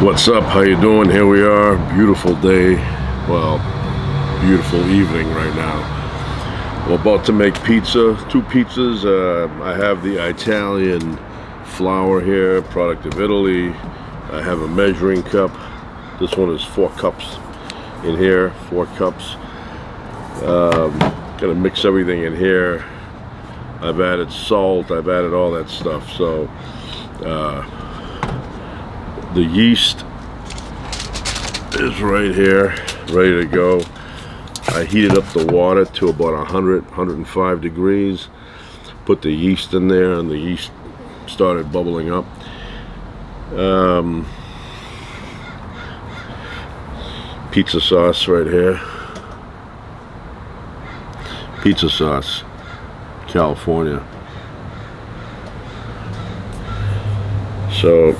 What's up? How you doing? Here we are. Beautiful day. Well, beautiful evening right now. We're about to make pizza. Two pizzas. I have the Italian flour here, product of Italy. I have a measuring cup. This one is 4 cups in here. 4 cups. Gonna mix everything in here. I've added salt. I've added all that stuff. So the yeast is right here, ready to go. I heated up the water to about 105 degrees. Put the yeast in there, and the yeast started bubbling up. Pizza sauce right here. Pizza sauce, California. So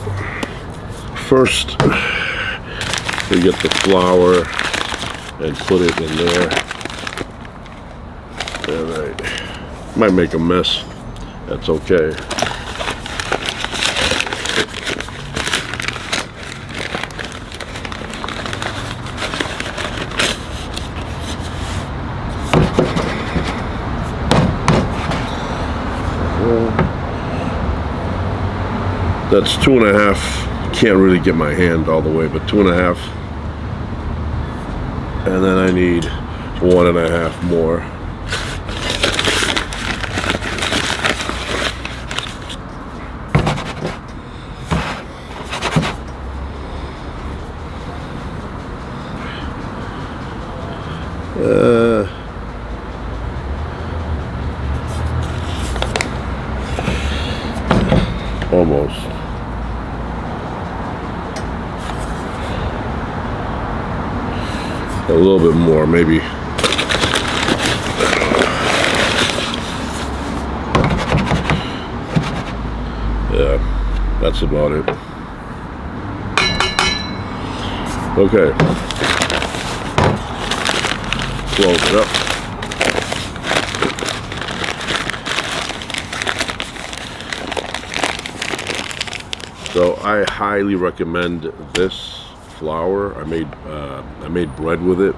first we get the flour and put it in there. And I might make a mess. That's okay. That's 2.5. Can't really get my hand all the way, but 2.5. And then I need 1.5 more. Almost. A little bit more, maybe. Yeah, that's about it. Okay. Close it up. So I highly recommend this flour. I made bread with it.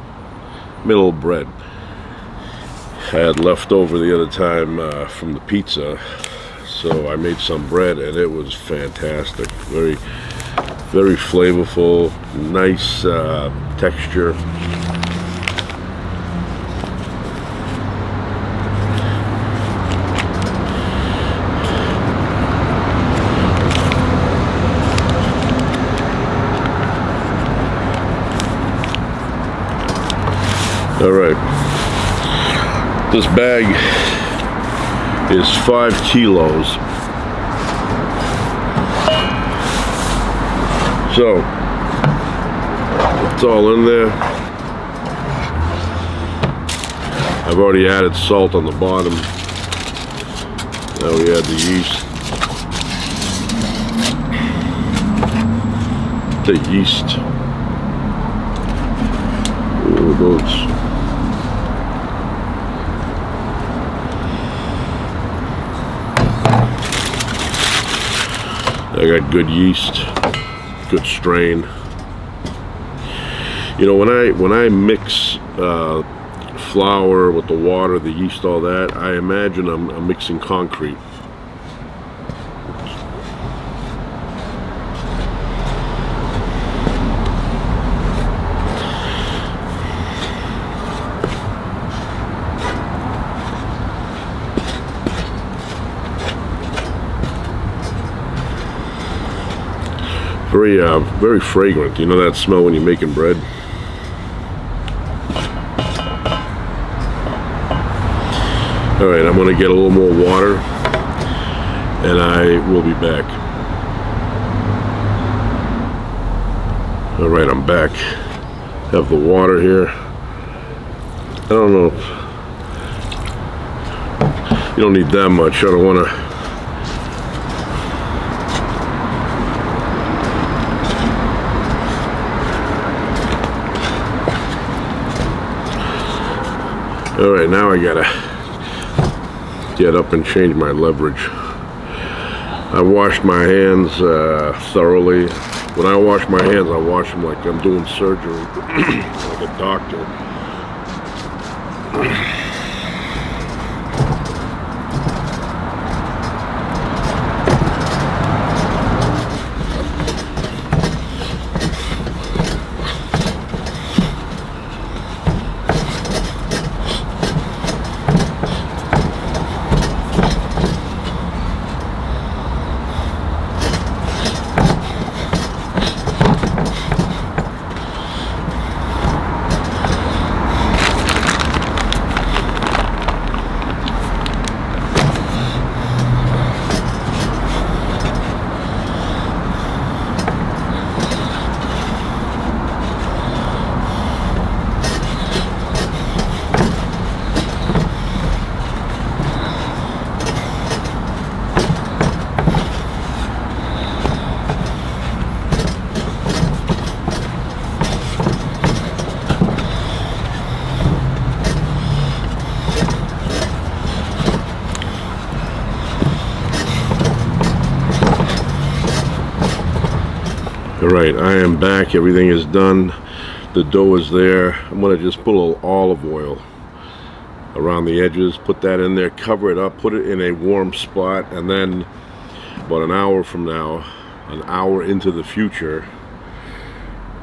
Made a little bread. I had leftover the other time from the pizza, so I made some bread, and it was fantastic. Very, very flavorful, nice texture. All right, this bag is 5 kilos. So it's all in there. I've already added salt on the bottom. Now we add the yeast. The yeast. Those. I got good yeast, good strain. You know, when I mix flour with the water, the yeast, all that, I imagine I'm mixing concrete. Very fragrant. You know that smell when you're making bread? All right, I'm going to get a little more water, and I will be back. All right, I'm back. Have the water here. I don't know. You don't need that much. I don't want to. All right, now I gotta get up and change my leverage. I washed my hands thoroughly. When I wash my hands, I wash them like I'm doing surgery, like a doctor. Alright, I am back. Everything is done. The dough is there. I'm going to just put a little olive oil around the edges, put that in there, cover it up, put it in a warm spot, and then about an hour from now, an hour into the future,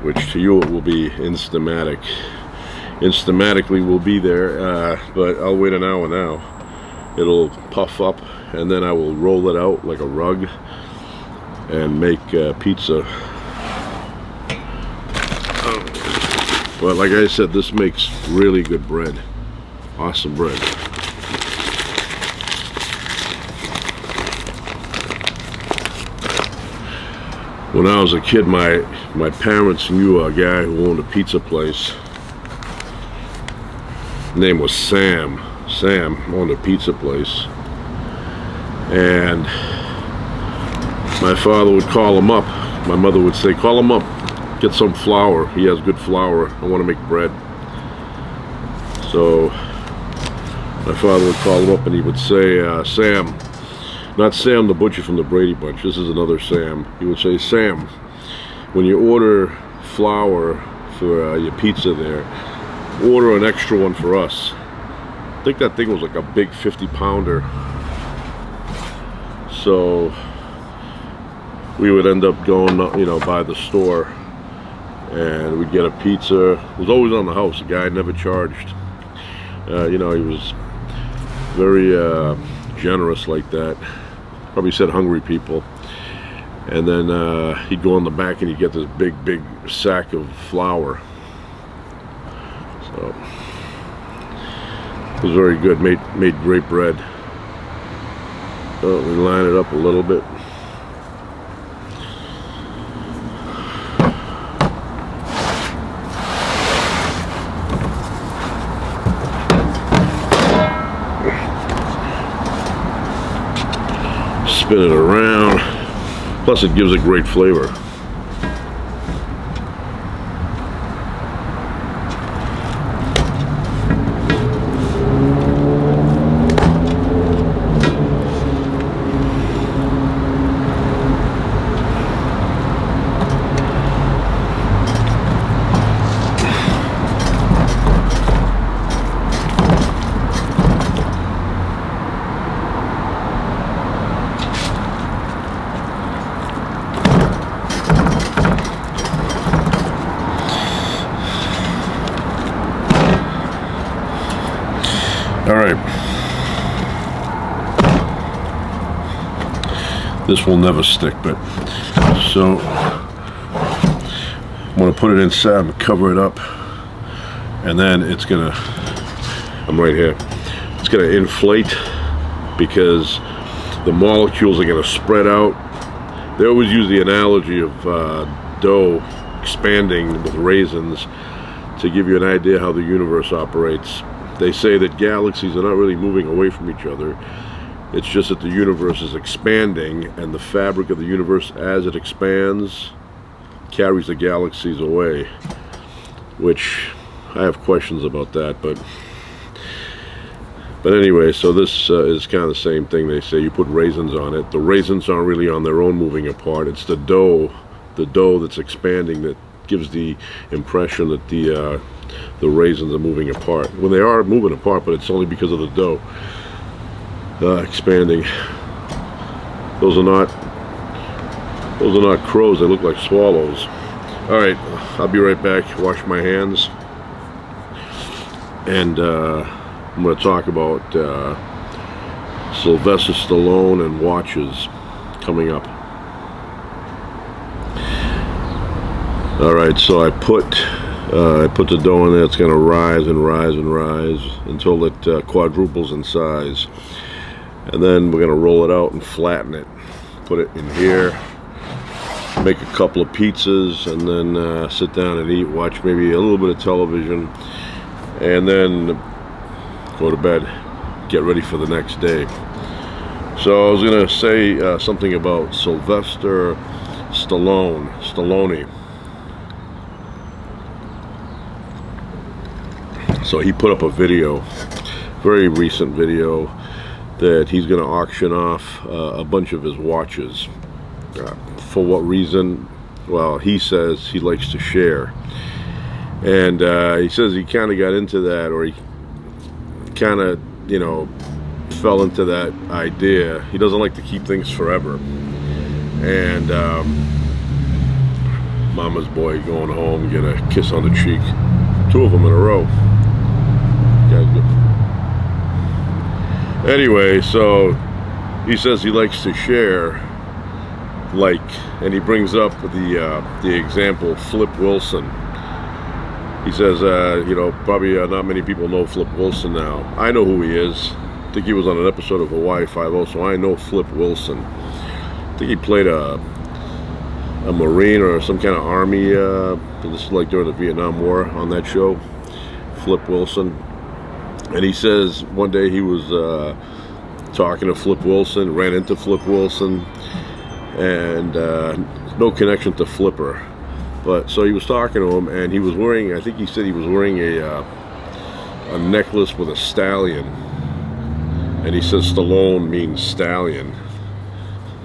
which to you it will be Instamatic. Instamatically will be there, but I'll wait an hour now. It'll puff up, and then I will roll it out like a rug and make pizza. But like I said, this makes really good bread. Awesome bread. When I was a kid, my parents knew a guy who owned a pizza place. His name was Sam. Sam owned a pizza place. And my father would call him up. My mother would say, call him up. Get some flour. He has good flour. I want to make bread. So my father would call him up and he would say, Sam, not Sam the butcher from the Brady Bunch, this is another Sam. He would say, Sam, when you order flour for your pizza there, order an extra one for us. I think that thing was like a big 50-pounder. So we would end up going, by the store, and we'd get a pizza. It was always on the house. The guy never charged. He was very generous like that. Probably said hungry people. And then he'd go on the back and he'd get this big sack of flour. So it was very good. Made great bread. So we line it up a little bit. Spin it around. Plus it gives a great flavor. All right, this will never stick, but so I'm gonna put it inside and cover it up, and then it's gonna, I'm right here, it's gonna inflate because the molecules are gonna spread out. They always use the analogy of dough expanding with raisins to give you an idea how the universe operates. They say that galaxies are not really moving away from each other. It's just that the universe is expanding, and the fabric of the universe, as it expands, carries the galaxies away. Which I have questions about that, but anyway, so this is kind of the same thing. They say you put raisins on it. The raisins aren't really on their own moving apart. It's the dough the dough that's expanding that gives the impression that the raisins are moving apart. Well, they are moving apart, but it's only because of the dough expanding. Those are not crows. They look like swallows. All right, I'll be right back. Wash my hands, and I'm going to talk about Sylvester Stallone and watches coming up. All right, so I put the dough in there. It's going to rise and rise and rise until it quadruples in size, and then we're going to roll it out and flatten it. Put it in here, make a couple of pizzas, and then sit down and eat, watch maybe a little bit of television, and then go to bed, get ready for the next day. So I was going to say something about Sylvester Stallone. So he put up a video, very recent video, that he's going to auction off a bunch of his watches. For what reason? Well, he says he likes to share, and he says he kind of got into that, or he kind of, you know, fell into that idea. He doesn't like to keep things forever, and mama's boy going home, get a kiss on the cheek, 2 of them in a row. Anyway, so he says he likes to share, and he brings up the example Flip Wilson. He says, you know, probably not many people know Flip Wilson now. I know who he is. I think he was on an episode of Hawaii Five-0, so I know Flip Wilson. I think he played a Marine or some kind of Army. This is like during the Vietnam War on that show. Flip Wilson. And he says one day he was talking to Flip Wilson, ran into Flip Wilson, and no connection to Flipper. But so he was talking to him, and he was wearing, I think he said he was wearing a necklace with a stallion. And he says Stallone means stallion.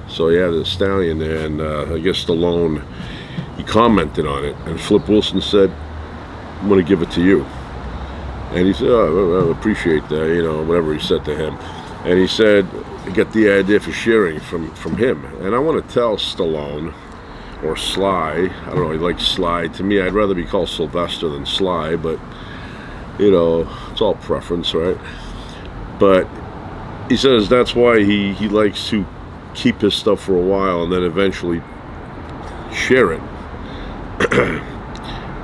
So he had a stallion there, and I guess Stallone, he commented on it. And Flip Wilson said, "I'm going to give it to you." And he said, "Oh, I appreciate that," you know, whatever he said to him. And he said, I got the idea for sharing from him. And I want to tell Stallone, or Sly, I don't know, he likes Sly. To me, I'd rather be called Sylvester than Sly, but, you know, it's all preference, right? But he says that's why he likes to keep his stuff for a while and then eventually share it.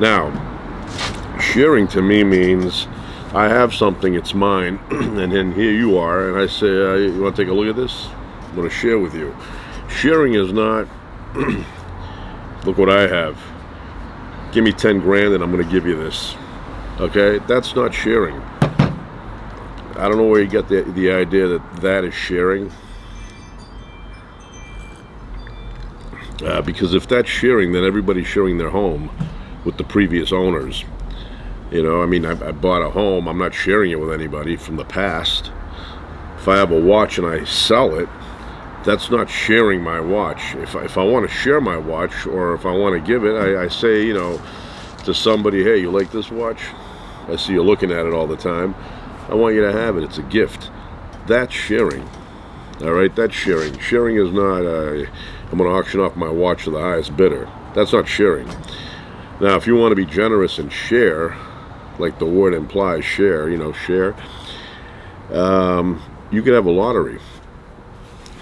Now, sharing to me means I have something, it's mine, and then here you are, and I say, you want to take a look at this? I'm going to share with you. Sharing is not, look what I have. Give me 10 grand and I'm going to give you this. Okay? That's not sharing. I don't know where you get the idea that is sharing. Because if that's sharing, then everybody's sharing their home with the previous owners. You know, I mean, I bought a home. I'm not sharing it with anybody from the past. If I have a watch and I sell it, that's not sharing my watch. If I want to share my watch, or if I want to give it, I say, you know, to somebody, hey, you like this watch? I see you looking at it all the time. I want you to have it. It's a gift. That's sharing. All right, that's sharing. Sharing is not, I'm going to auction off my watch to the highest bidder. That's not sharing. Now, if you want to be generous and share, like the word implies, share, you know, share, you could have a lottery.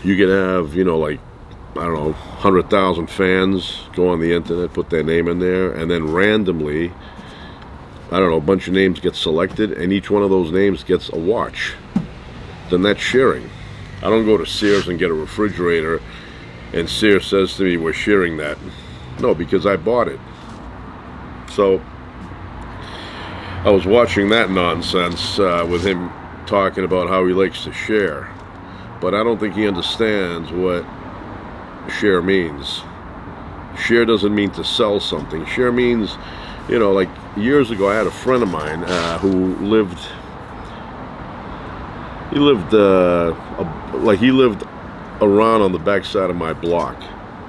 You could have, you know, like, I don't know, 100,000 fans go on the internet, put their name in there, and then randomly, I don't know, a bunch of names get selected, and each one of those names gets a watch. Then that's sharing. I don't go to Sears and get a refrigerator, and Sears says to me, we're sharing that. No, because I bought it. So I was watching that nonsense with him talking about how he likes to share, but I don't think he understands what share means. Share doesn't mean to sell something. Share means, you know, like years ago I had a friend of mine who lived around on the backside of my block,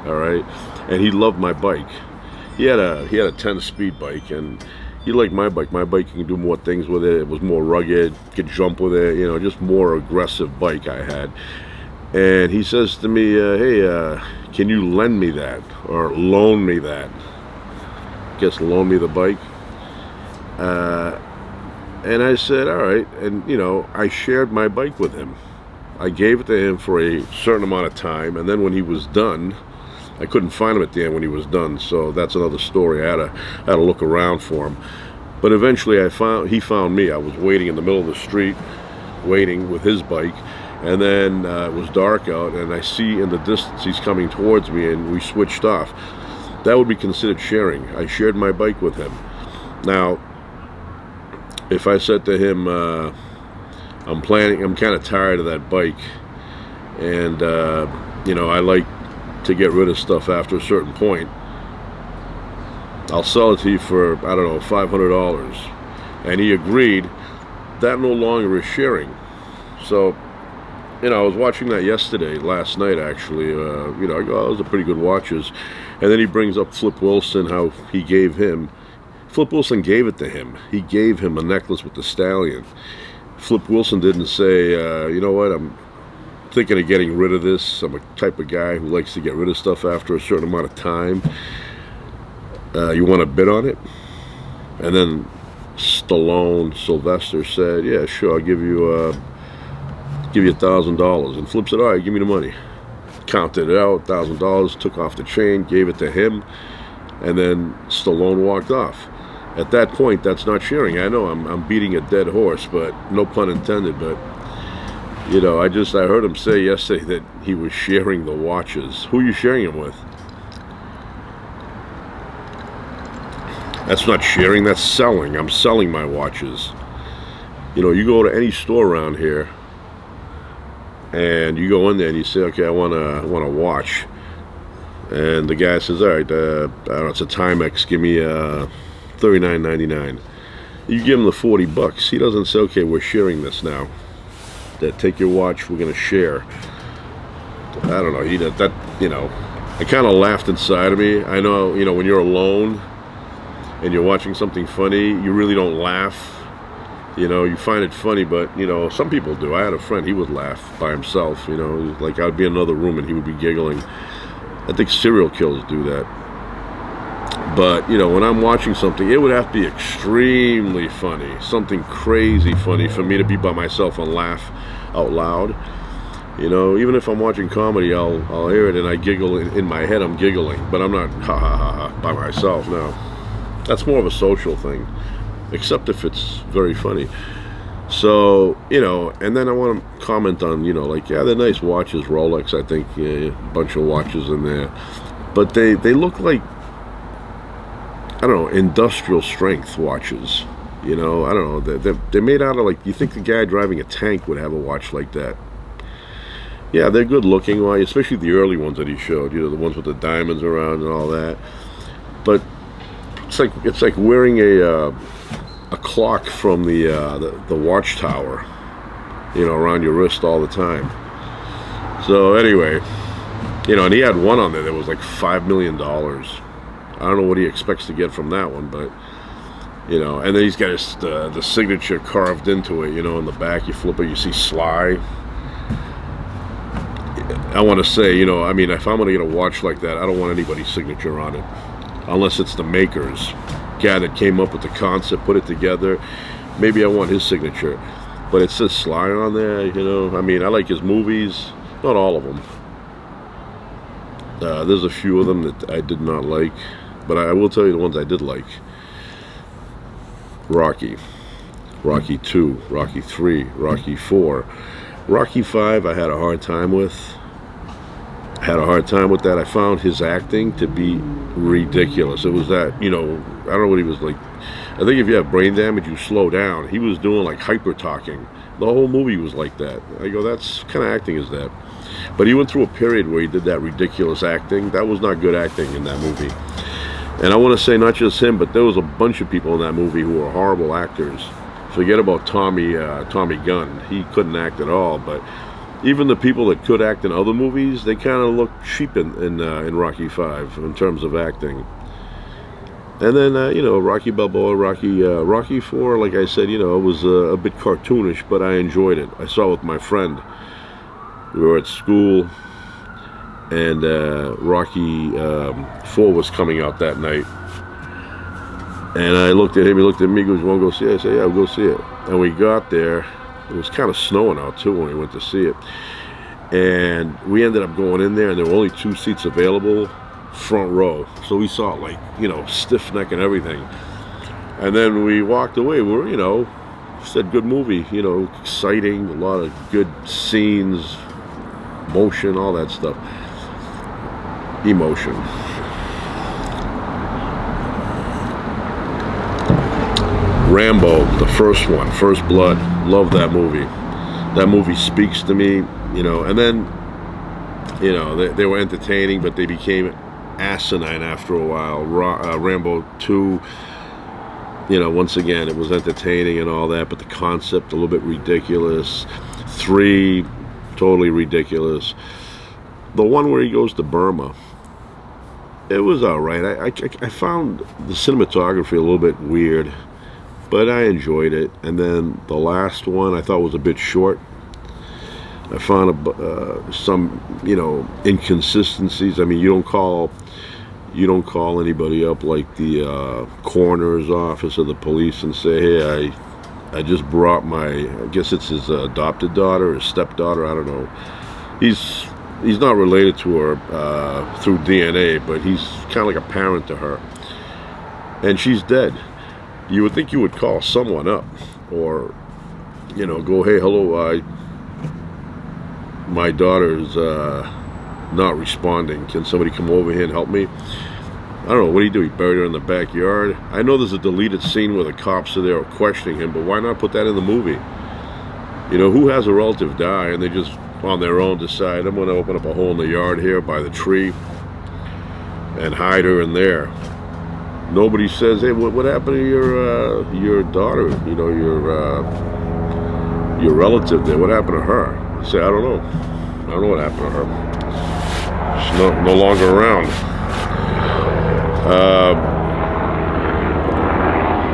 all right? and he loved my bike. He had a 10-speed bike, and he liked my bike. My bike, you can do more things with it. It was more rugged, you could jump with it, you know, just more aggressive bike I had. And he says to me, hey, can you lend me that, or loan me that? I guess loan me the bike. And I said, all right. And, you know, I shared my bike with him. I gave it to him for a certain amount of time, and then when he was done, I couldn't find him at the end when he was done, so that's another story. I had to look around for him. But eventually he found me. I was waiting in the middle of the street, waiting with his bike, and then it was dark out, and I see in the distance he's coming towards me, and we switched off. That would be considered sharing. I shared my bike with him. Now, if I said to him, I'm kind of tired of that bike, and you know, I like to get rid of stuff after a certain point, I'll sell it to you for, I don't know, $500. And he agreed. That no longer is sharing. So, you know, I was watching that last night actually. You know, I go, oh, those are pretty good watches. And then he brings up Flip Wilson, how Flip Wilson gave it to him. He gave him a necklace with the stallion. Flip Wilson didn't say, you know what, I'm thinking of getting rid of this. I'm a type of guy who likes to get rid of stuff after a certain amount of time. You want to bid on it? And then Sylvester said, yeah, sure, I'll give you $1,000. And Flip said, all right, give me the money. Counted it out, $1,000, took off the chain, gave it to him, and then Stallone walked off. At that point, that's not sharing. I know I'm beating a dead horse, but no pun intended. But you know, I heard him say yesterday that he was sharing the watches. Who are you sharing them with? That's not sharing. That's selling. I'm selling my watches. You know, you go to any store around here, and you go in there and you say, okay, I want a watch, and the guy says, all right, I don't know, it's a Timex. Give me $39.99. You give him the $40. He doesn't say, okay, we're sharing this now. That take your watch, we're gonna share. I don't know. You know, I kind of laughed inside of me. I know, you know, when you're alone and you're watching something funny, you really don't laugh. You know, you find it funny, but you know, some people do. I had a friend; he would laugh by himself. You know, like I'd be in another room and he would be giggling. I think serial killers do that. But, you know, when I'm watching something, it would have to be extremely funny, something crazy funny for me to be by myself and laugh out loud. You know, even if I'm watching comedy, I'll hear it and I giggle in my head. I'm giggling, but I'm not ha ha ha ha by myself. No, that's more of a social thing, except if it's very funny. So, you know, and then I want to comment on, you know, like, yeah, they're nice watches, Rolex, I think, yeah, a bunch of watches in there, but they look like, I don't know, industrial strength watches. You know, I don't know, they're made out of, like, you think the guy driving a tank would have a watch like that. Yeah, they're good looking, especially the early ones that he showed, you know, the ones with the diamonds around and all that. But it's like wearing a clock from the watchtower, you know, around your wrist all the time. So anyway, you know, and he had one on there that was like $5 million. I don't know what he expects to get from that one, but you know, and then he's got his the signature carved into it, you know, in the back. You flip it, you see Sly. I want to say, you know, I mean, if I'm going to get a watch like that, I don't want anybody's signature on it, unless it's the maker's guy that came up with the concept, put it together. Maybe I want his signature, but it says Sly on there, you know. I mean, I like his movies, not all of them. There's a few of them that I did not like, but I will tell you the ones I did like. Rocky 2, Rocky 3, Rocky 4. Rocky 5 I had a hard time with. That. I found his acting to be ridiculous. It was that, you know, I don't know what he was like. I think if you have brain damage, you slow down. He was doing like hyper talking. The whole movie was like that. I go, that's kind of acting is that? But he went through a period where he did that ridiculous acting. That was not good acting in that movie. And I want to say not just him, but there was a bunch of people in that movie who were horrible actors. Forget about Tommy Gunn. He couldn't act at all. But even the people that could act in other movies, they kind of look cheap in Rocky 5 in terms of acting. And then you know, Rocky Balboa, Rocky 4, like I said, you know, it was a bit cartoonish, but I enjoyed it. I saw it with my friend. We were at school, and Rocky 4 was coming out that night. And I looked at him, he looked at me, he goes, "You want to go see it?" I said, "Yeah, we'll go see it." And we got there. It was kind of snowing out too when we went to see it. And we ended up going in there, and there were only 2 seats available, front row. So we saw it, like, you know, stiff neck and everything. And then we walked away. We were, you know, said good movie, you know, exciting, a lot of good scenes, motion, all that stuff. Emotion. Rambo, the first one, First Blood. Love that movie. That movie speaks to me, you know. And then, you know, they were entertaining, but they became asinine after a while. Rambo 2, you know, once again, it was entertaining and all that, but the concept a little bit ridiculous. 3, totally ridiculous. The one where he goes to Burma, it was all right. I found the cinematography a little bit weird, but I enjoyed it. And then the last one I thought was a bit short. I found some, you know, inconsistencies. I mean, you don't call anybody up like the coroner's office or the police and say, "Hey, I just brought my," I guess it's his adopted daughter, his stepdaughter, I don't know. He's not related to her through DNA, but he's kind of like a parent to her. And she's dead. You would think you would call someone up, or, you know, go, "Hey, hello, my daughter's not responding. Can somebody come over here and help me?" I don't know, what do you do? He buried her in the backyard? I know there's a deleted scene where the cops are there questioning him, but why not put that in the movie? You know, who has a relative die and they just on their own decide, "I'm going to open up a hole in the yard here by the tree and hide her in there"? Nobody says, "Hey, what happened to your daughter? You know, your relative there. What happened to her?" I say, "I don't know. I don't know what happened to her. She's no longer around."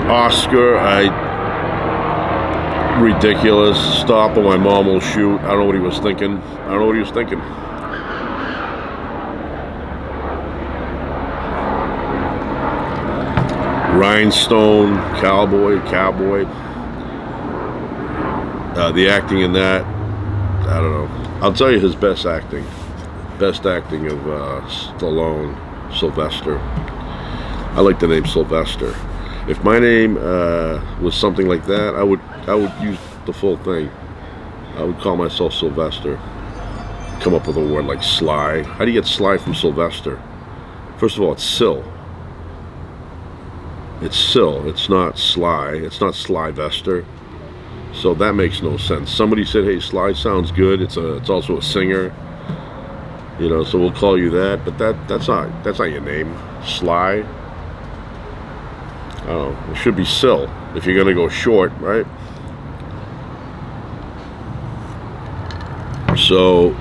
Oscar, ridiculous. "Stop or my mom will shoot." I don't know what he was thinking. Rhinestone, cowboy. The acting in that, I don't know. I'll tell you his best acting of Stallone, Sylvester. I like the name Sylvester. If my name was something like that, I would use the full thing. I would call myself Sylvester. Come up with a word like Sly. How do you get Sly from Sylvester? First of all, it's Syl. It's Syl. It's not Sly. It's not Slyvester. So that makes no sense. Somebody said, "Hey, Sly sounds good. It's also a singer. You know, so we'll call you that." But that's not your name, Sly. I don't know. It should be Syl if you're gonna go short, right? So,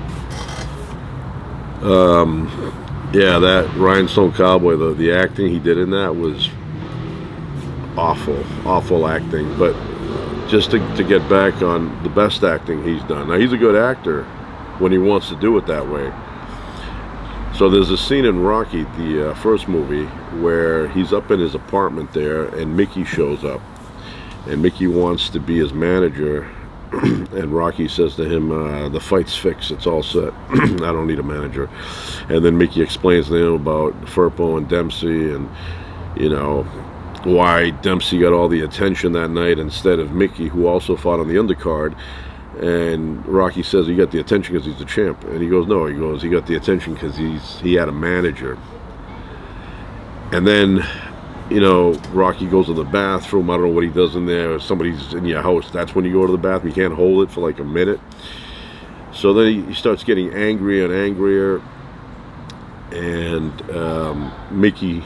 yeah, that Rhinestone Cowboy, the acting he did in that was awful acting. But just to get back on the best acting he's done. Now, he's a good actor when he wants to do it that way. So there's a scene in Rocky, the first movie, where he's up in his apartment there, and Mickey shows up. And Mickey wants to be his manager, and Rocky says to him, "The fight's fixed, it's all set. I don't need a manager." And then Mickey explains to him about Firpo and Dempsey, and, you know, why Dempsey got all the attention that night instead of Mickey, who also fought on the undercard. And Rocky says he got the attention because he's the champ. And he goes, "No," he goes, "he got the attention because he had a manager." And then, you know, Rocky goes to the bathroom. I don't know what he does in there. If somebody's in your house, that's when you go to the bathroom. You can't hold it for like a minute. So then he starts getting angrier and angrier. And Mickey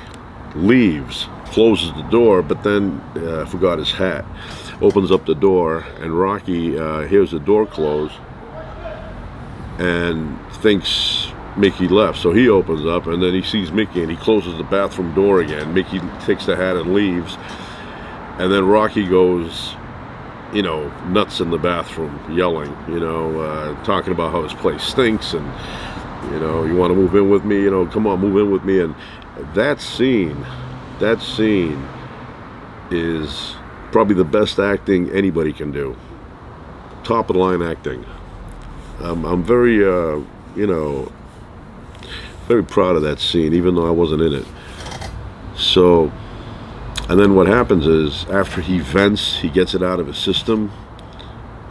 leaves, closes the door, but then forgot his hat. Opens up the door, and Rocky hears the door close, and thinks Mickey left. So he opens up, and then he sees Mickey, and he closes the bathroom door again. Mickey takes the hat and leaves, and then Rocky goes, you know, nuts in the bathroom, yelling, you know, talking about how his place stinks, and, you know, you want to move in with me, you know, come on, move in with me. And that scene is probably the best acting anybody can do. Top of the line acting. I'm very, you know, very proud of that scene, even though I wasn't in it. So, and then what happens is, after he vents, he gets it out of his system.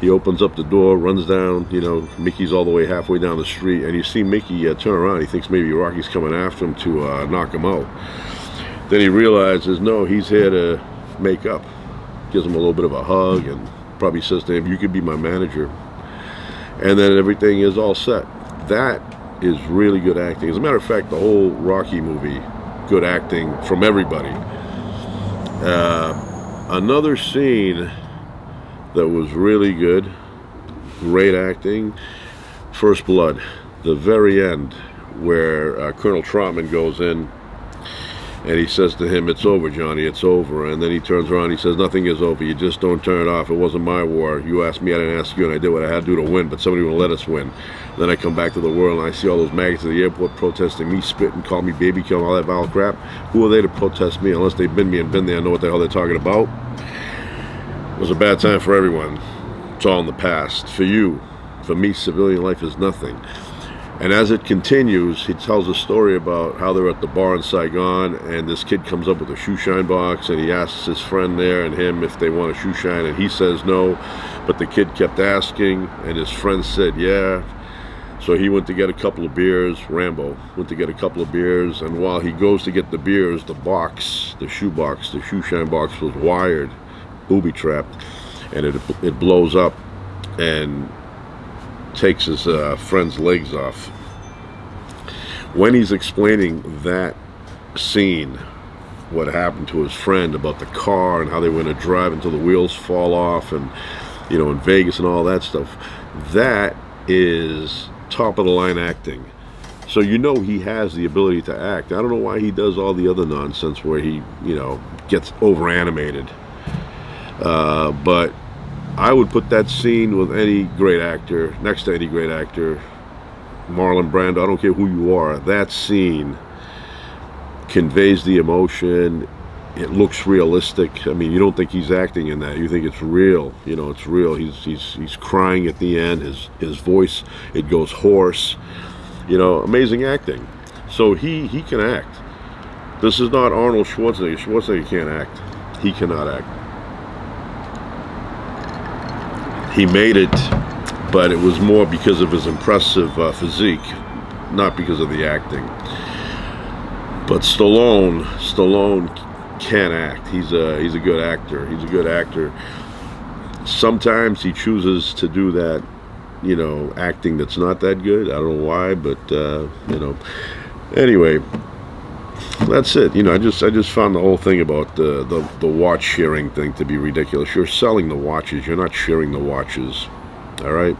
He opens up the door, runs down, you know, Mickey's all the way halfway down the street, and you see Mickey turn around. He thinks maybe Rocky's coming after him to knock him out. Then he realizes, no, he's here to make up. Gives him a little bit of a hug, and probably says to him, you could be my manager. And then everything is all set. That is really good acting. As a matter of fact, the whole Rocky movie, good acting from everybody. Another scene that was really good, great acting, First Blood, the very end, where Colonel Trotman goes in and he says to him, it's over, Johnny, it's over. And then he turns around and he says, nothing is over, you just don't turn it off. It wasn't my war. You asked me, I didn't ask you, and I did what I had to do to win, but somebody will let us win. Then I come back to the world and I see all those maggots at the airport protesting me, spitting, call me baby, kill all that vile crap. Who are they to protest me unless they've been me and been there and know what the hell they're talking about? It was a bad time for everyone. It's all in the past. For you, for me, civilian life is nothing. And as it continues, he tells a story about how they're at the bar in Saigon, and this kid comes up with a shoe shine box, and he asks his friend there and him if they want a shoe shine, and he says no, but the kid kept asking, and his friend said yeah. So he went to get a couple of beers. Rambo went to get a couple of beers, and while he goes to get the beers, the box, the shoe shine box was wired, booby trapped, and it blows up and takes his friend's legs off. When he's explaining that scene, what happened to his friend about the car and how they were going to drive until the wheels fall off, and, you know, in Vegas and all that stuff, that is top of the line acting. So you know he has the ability to act. I don't know why he does all the other nonsense where he, you know, gets over animated. But I would put that scene with any great actor, next to any great actor, Marlon Brando, I don't care who you are. That scene conveys the emotion. It looks realistic. I mean, you don't think he's acting in that. You think it's real. You know, it's real. He's crying at the end. His voice, it goes hoarse. You know, amazing acting. So he can act. This is not Arnold Schwarzenegger. Schwarzenegger can't act. He cannot act. He made it, but it was more because of his impressive physique, not because of the acting. But Stallone can act. He's a good actor. He's a good actor. Sometimes he chooses to do that, you know, acting that's not that good. I don't know why, but you know. Anyway, that's it. You know, I just found the whole thing about the watch sharing thing to be ridiculous. You're selling the watches. You're not sharing the watches. All right.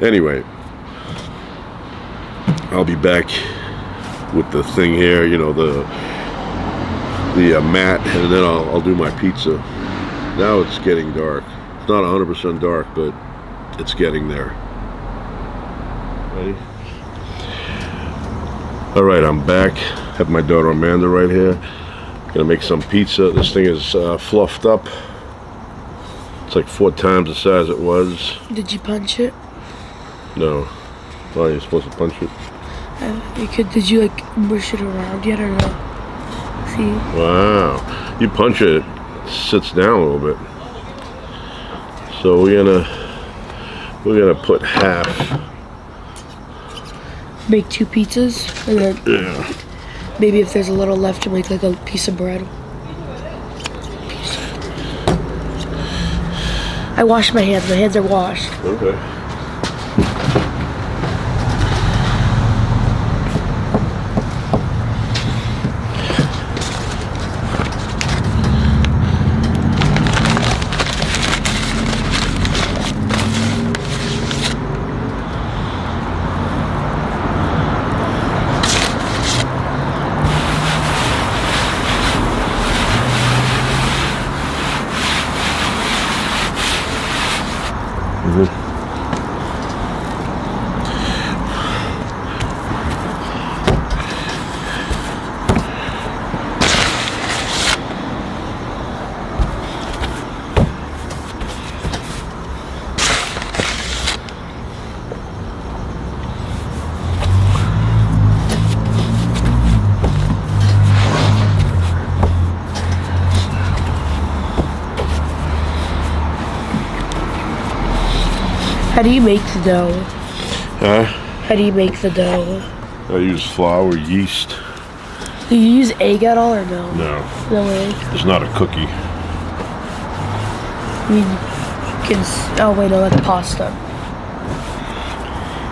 Anyway, I'll be back with the thing here. You know, the mat, and then I'll do my pizza. Now it's getting dark. It's not 100% dark, but it's getting there. Ready? All right, I'm back. Have my daughter Amanda right here. Gonna make some pizza. This thing is fluffed up. It's like 4 times the size it was. Did you punch it? No. Oh, you're supposed to punch it? You could. Did you like mush it around yet or no? See? Wow. You punch it, it sits down a little bit. So we're gonna put half. Make 2 pizzas, and then maybe if there's a little left, to make like a piece of bread. I washed my hands. My hands are washed. Okay. How do you make the dough? Huh? How do you make the dough? I use flour, yeast. Do you use egg at all or no? No, No egg. it's not a cookie. I mean, you can. Oh wait, no, that's pasta.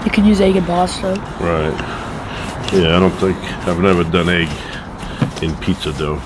You can use egg in pasta. Right. Yeah, I've never done egg in pizza dough.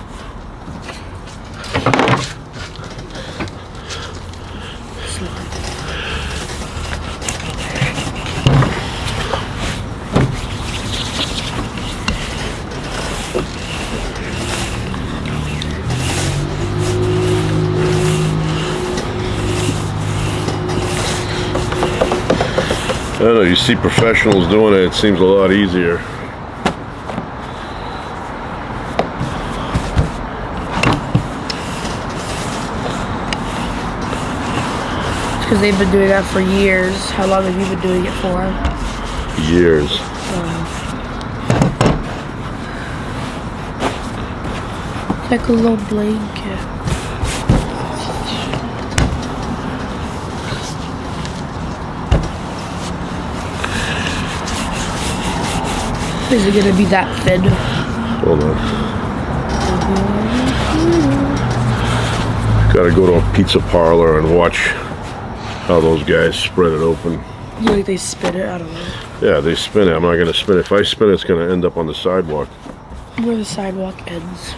I don't know, you see professionals doing it, it seems a lot easier. Because they've been doing that for years. How long have you been doing it for? Years. It's like a little blanket. Is it gonna be that thin? Hold on. Gotta go to a pizza parlor and watch how those guys spread it open. You like they spin it? I don't know. Yeah, they spin it. I'm not gonna spin it. If I spin it, it's gonna end up on the sidewalk. Where the sidewalk ends.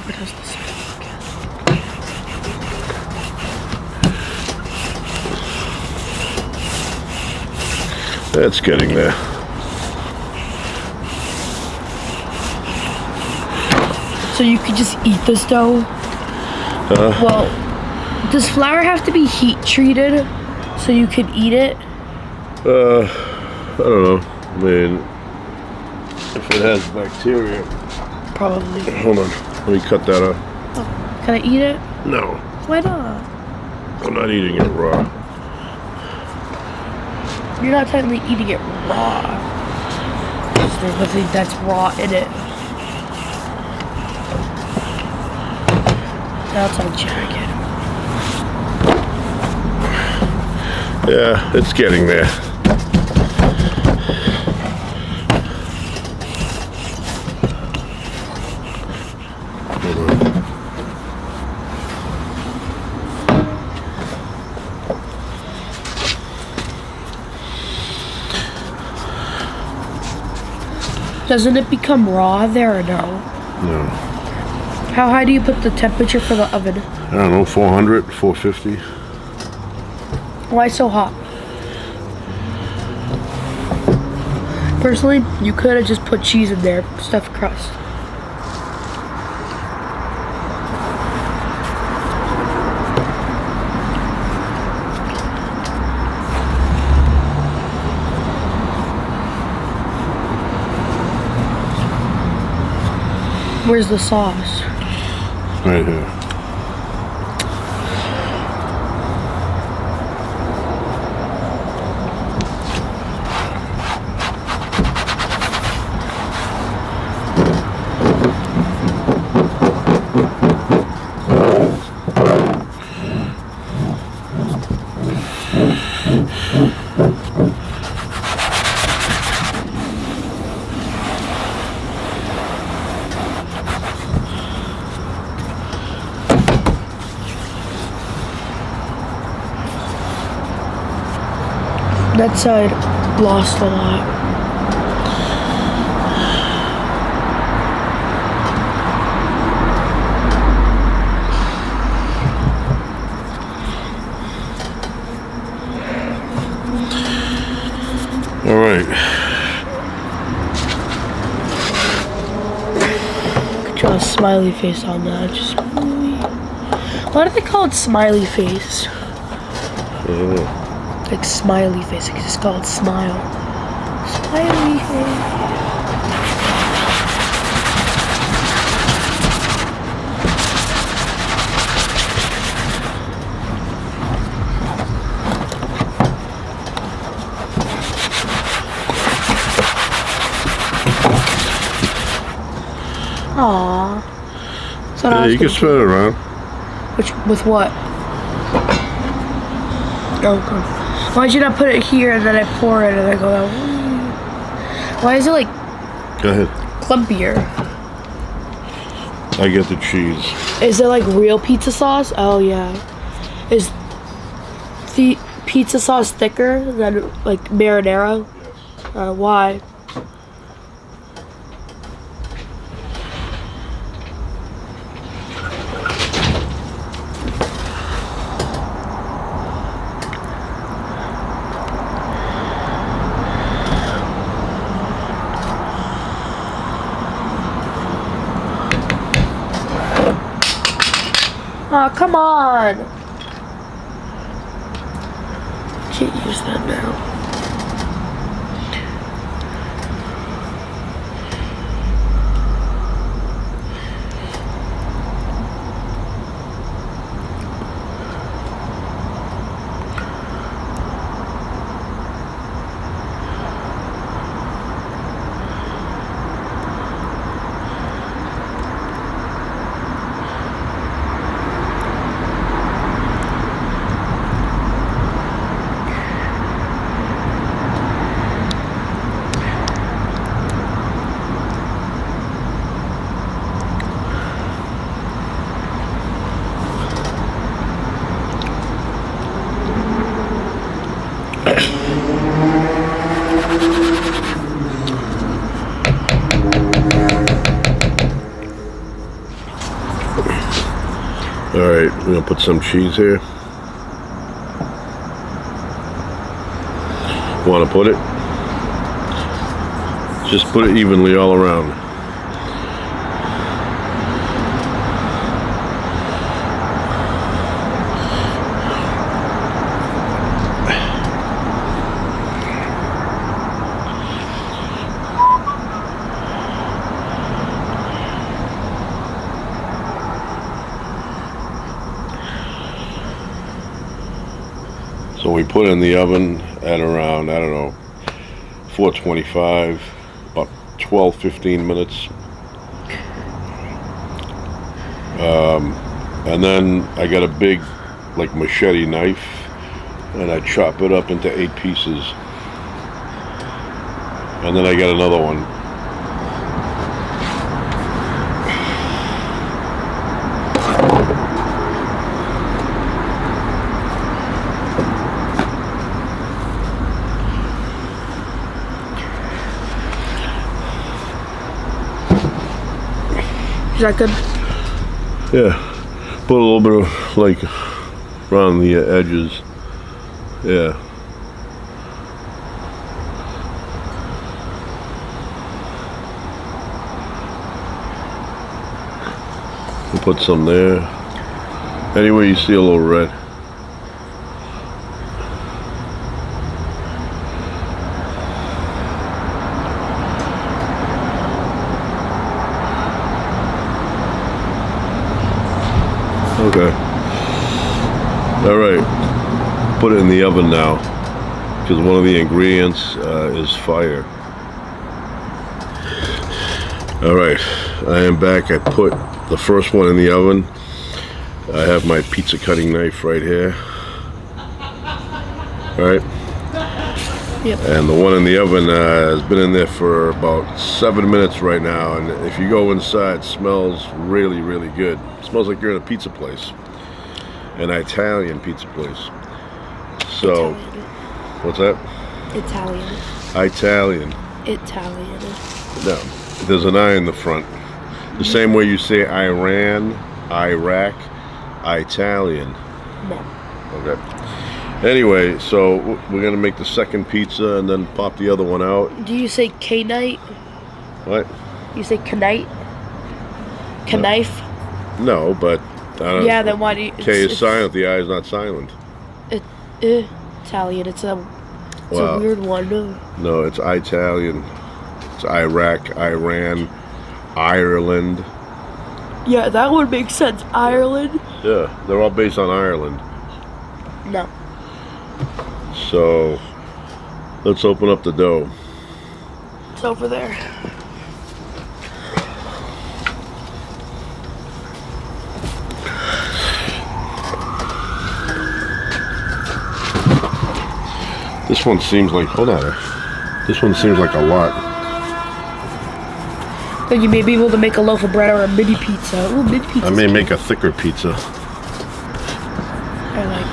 Where does the sidewalk end? It's getting there. So you could just eat this dough? Well, does flour have to be heat treated so you could eat it? I don't know. I mean, if it has bacteria. Probably. Hold on. Let me cut that up. Oh, can I eat it? No, Why not? I'm not eating it raw. You're not technically eating it raw. 'Cause there's nothing that's raw in it. That's on jacket. Yeah, it's getting there. Hold on. Doesn't it become raw there or no? No. How high do you put the temperature for the oven? I don't know, 400, 450. Why so hot? Personally, you could have just put cheese in there, stuffed crust. Where's the sauce? Right here. That side lost a lot. All right. Could draw a smiley face on that. Just why do they call it smiley face? Like smiley face. Like just call it smile. Smiley face. Aww. So Yeah, you can spread it around. With what? Okay. Why'd you not put it here and then I pour it and I go out? Why is it like Go ahead. clumpier? I get the cheese. Is it like real pizza sauce? Oh yeah. Is the pizza sauce thicker than like marinara? Yes. Why? Oh, come on. Can't use that now. All right, we're gonna put some cheese here. Want to put it? Just put it evenly all around. So we put it in the oven at around, I don't know, 425, about 12-15 minutes. And then I got a big, like, machete knife, and I chop it up into 8 pieces. And then I got another one. Is that good? Yeah. Put a little bit of, like, around the edges. Yeah. We'll put some there. Anywhere you see a little red. Okay. All right. Put it in the oven now, because one of the ingredients is fire. All right. I am back. I put the first one in the oven. I have my pizza cutting knife right here. All right. Yep. And the one in the oven has been in there for about 7 minutes right now, and if you go inside, it smells really, really good. It smells like you're in a pizza place, an Italian pizza place. So, Italian. What's that? Italian. Italian. Italian. No, there's an I in the front. The same way you say Iran, Iraq, Italian. No. Okay. Anyway, so we're gonna make the second pizza and then pop the other one out. Do you say K-night? What? You say K-night? Knife? No, but I don't Yeah, then why do you... K is silent, the I is not silent. Italian. It's a weird one. No, it's Italian. It's Iraq, Iran, Ireland. Yeah, that would make sense. Ireland? Yeah, they're all based on Ireland. No. So, let's open up the dough. It's over there. This one seems like, hold on. This one seems like a lot. Then you may be able to make a loaf of bread or a mini pizza. Ooh, mini pizza. I may make a thicker pizza. I like.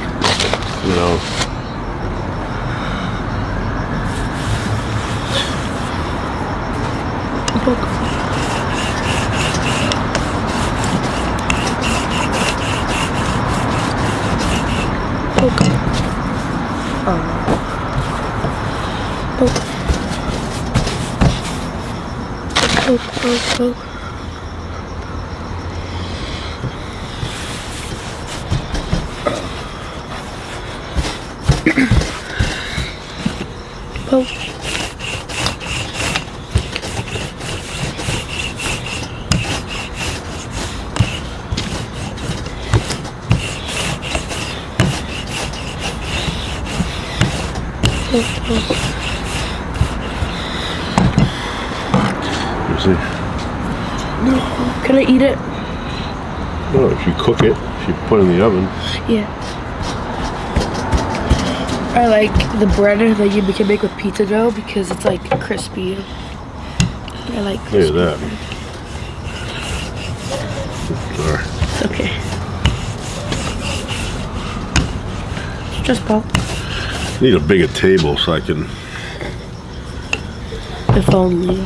You know. Poke. Poke. Oh. Poke. Poke, poke, poke. Poke. You see? No. Can I eat it? No, if you cook it, if you put it in the oven. Yeah. I like the bread that you can make with pizza dough because it's like crispy. I like crispy. Look at that. Sorry. Okay. Just pop. Need a bigger table so I can. If only.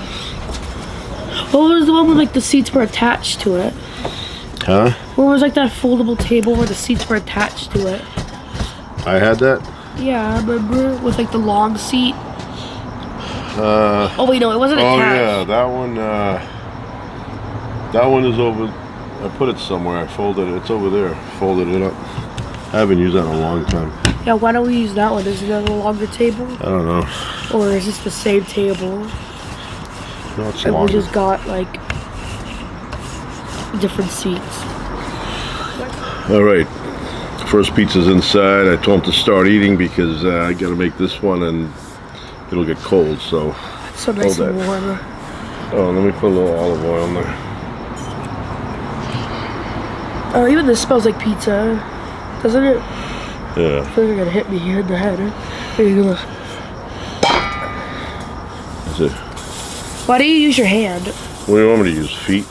What was the one with like the seats were attached to it? Huh? Where was like that foldable table where the seats were attached to it? I had that? Yeah, I remember with like the long seat. Oh wait, no, it wasn't attached. Oh yeah, that one is over. I put it somewhere. I folded it. It's over there. Folded it up. I haven't used that in a long time. Yeah, why don't we use that one? Is it a longer table? I don't know. Or is this the same table? No, it's And longer. we just got like different seats. All right. First pizza's inside. I told him to start eating because I got to make this one and it'll get cold. So It's so nice Hold and that. warm. Oh, let me put a little olive oil in there. Oh, even this smells like pizza, doesn't it? Yeah. I feel like you're gonna hit me in the head. Here you go. That's it. Why do you use your hand? What do you want me to use? Feet?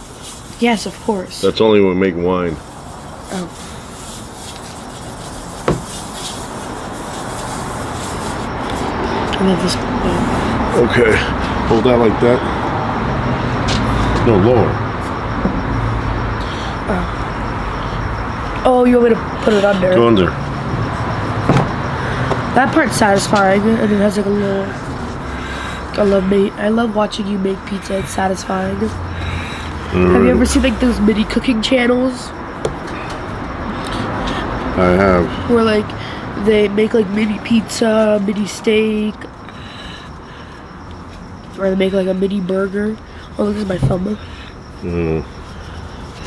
Yes, of course. That's only when we make wine. Oh. I love this. Okay. Hold that like that. No, lower. Oh, you want me to put it under? Go under. That part's satisfying, and it has like a little. I love watching you make pizza. It's satisfying. Have you ever seen like those mini cooking channels I have. where like they make like mini pizza, mini steak, or they make like a mini burger? Oh, look at my thumb. Mm.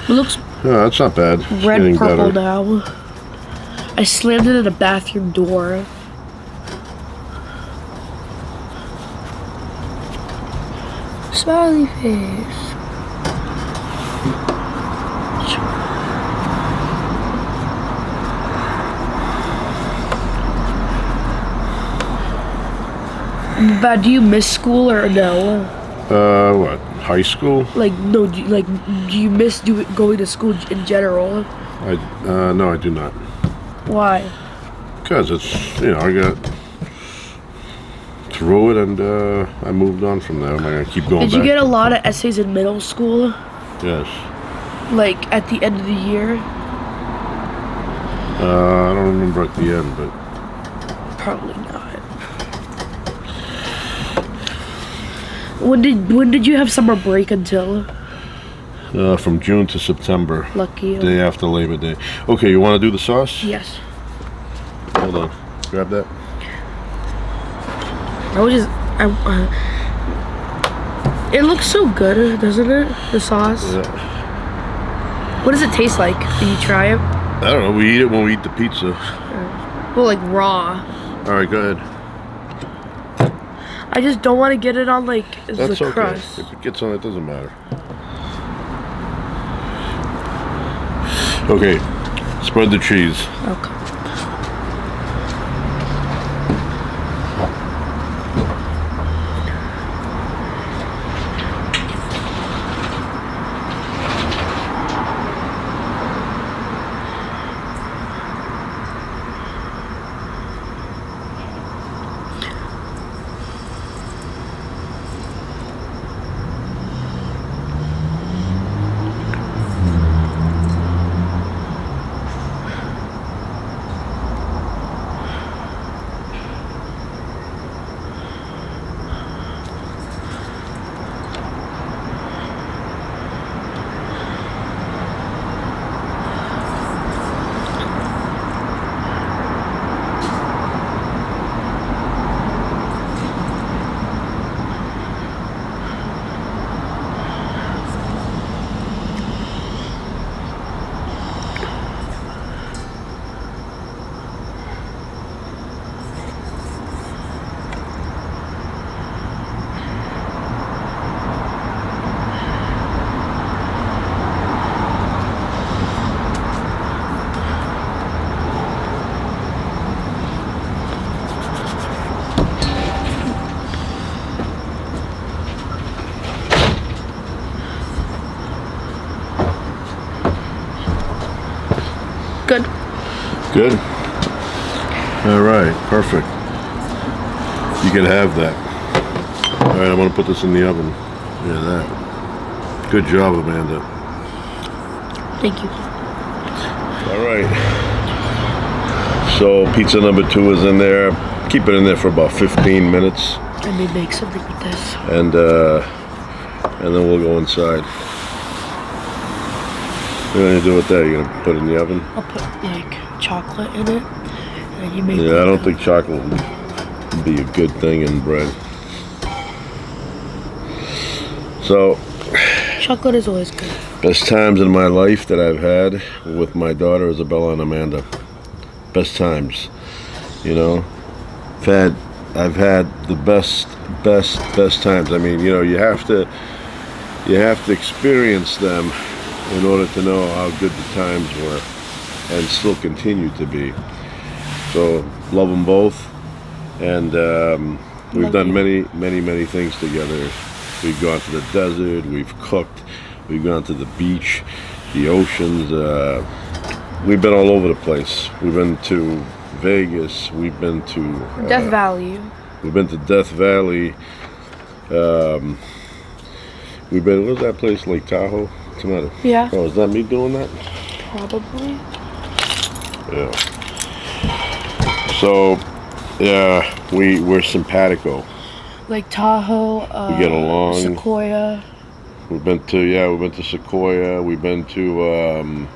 It looks Yeah, that's not bad. It's red getting purple better. now. I slammed it in a bathroom door. Smiley face. But do you miss school or no? What? High school? Like no, do you miss going to school in general? No, I do not. Why? Because it's, I got through it and I moved on from there. Am I going to keep going Did you back? get a lot of essays in middle school? Yes. Like at the end of the year? I don't remember at the end, but Probably not. When did you have summer break until? from June to September. Lucky you. Day after Labor Day. Okay, you want to do the sauce? Yes. Hold on. Grab that. It looks so good, doesn't it? The sauce. Yeah. What does it taste like? Did you try it? I don't know. We eat it when we eat the pizza. Well, like raw. All right, go ahead. I just don't want to get it on like That's the okay. crust. If it gets on, it doesn't matter. Okay, spread the cheese. Okay. good. Good? All right, perfect. You can have that. All right, I'm gonna put this in the oven. Yeah, that. Good job, Amanda. Thank you. All right. So pizza number 2 is in there. Keep it in there for about 15 minutes. I may make something with this. And then we'll go inside. What are you gonna do with that? You're gonna put it in the oven? I'll put like chocolate in it. And you make Yeah, I don't think chocolate would be a good thing in bread. So, chocolate is always good. best times in my life that I've had with my daughter Isabella and Amanda. Best times, you know. I've had the best times. I mean, you know, you have to experience them in order to know how good the times were, and still continue to be. So love them both, and we've done many things together. We've gone to the desert, we've cooked, we've gone to the beach, the oceans. We've been all over the place. We've been to Vegas. We've been to Death Valley. We've been to Death Valley. We've been. What was that place? Lake Tahoe. What's the matter? Yeah. Oh, is that me doing that? Probably. Yeah. So, yeah, we're simpatico. Lake Tahoe. We get along. Sequoia. We've been to Sequoia. We've been to